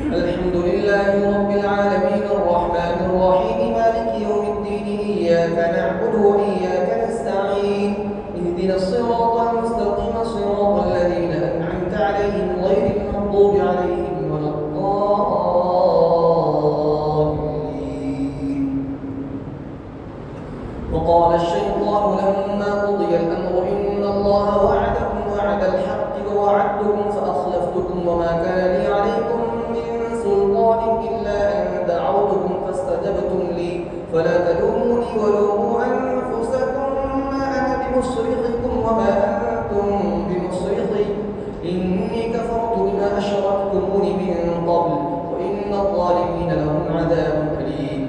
الحمد لله رب العالمين الرحمن الرحيم مالك يوم الدين إياك نعبد وإياك نستعين اهدنا الصراط المستقيم صراط الذين أنعمت عليهم غير المغضوب عليهم ولا الضالين. وقال الشيطان لما قضي الأمر إن الله وعدكم وعد الحق ووعدتكم فأخلفتكم وما كان لي عليكم من سلطان إلا أن دعوتكم فاستجبتم لي فلا تلوموني ولوموا أنفسكم ما أنا بمصرخكم وما أنتم بمصرخي إني كفرت بما أشركتموني من قبل وإن الظالمين لهم عذاب أليم.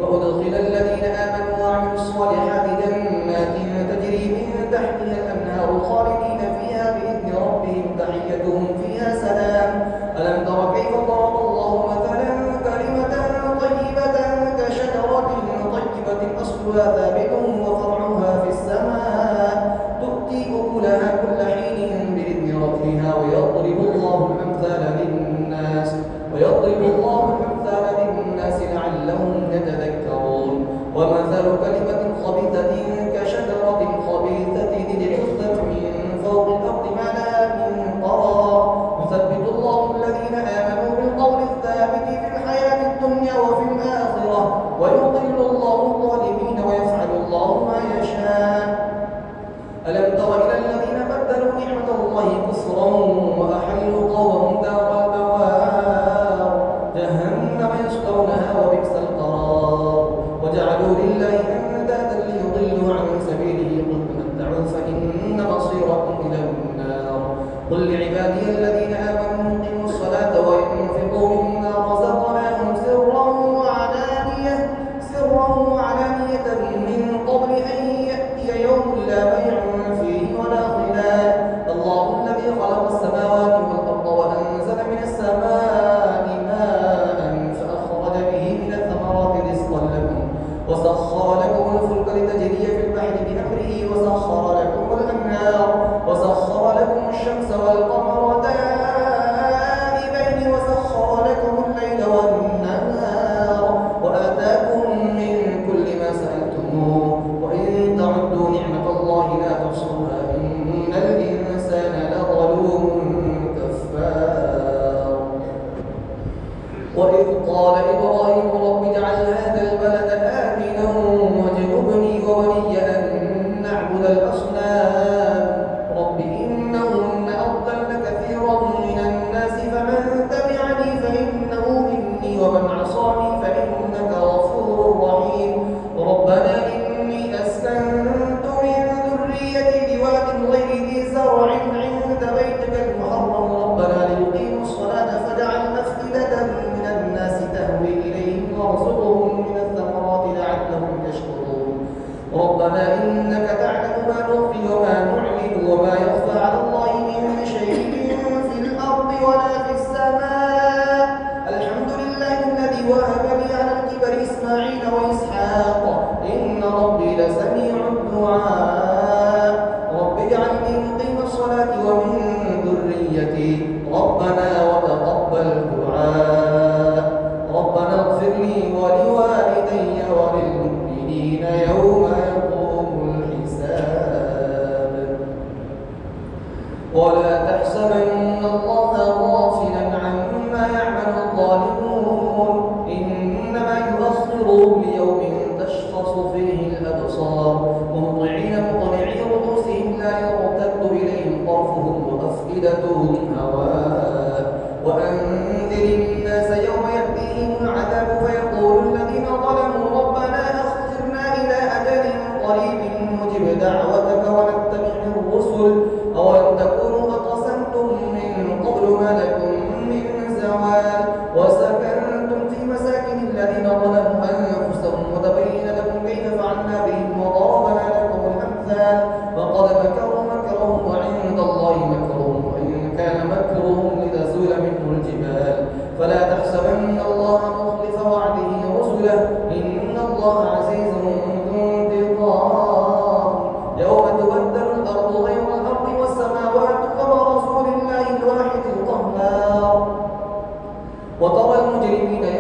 وأدخل الذين آمنوا وعملوا الصالحات جنات تجري من تحتها الأنهار خالدين فيها بإذن ربهم تحيتهم فيها سلام. ألم تر كيف ضرب الله مثلا كلمة طيبة كشجرة طيبة أصلها ثابت وفرعها في السماء تؤتي أكلها كل حين بإذن ربها ويضرب الله الأمثال للناس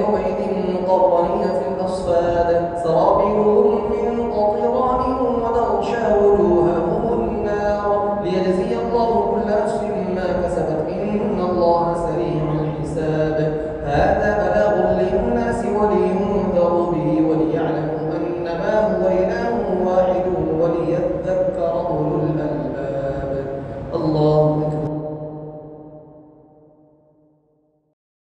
يومئذ مقرنين في الأصفاد سرابيلهم من قطران وتغشى وجوههم النار ليجزي الله كل نفس ما كسبت إن الله سريع الحساب. هذا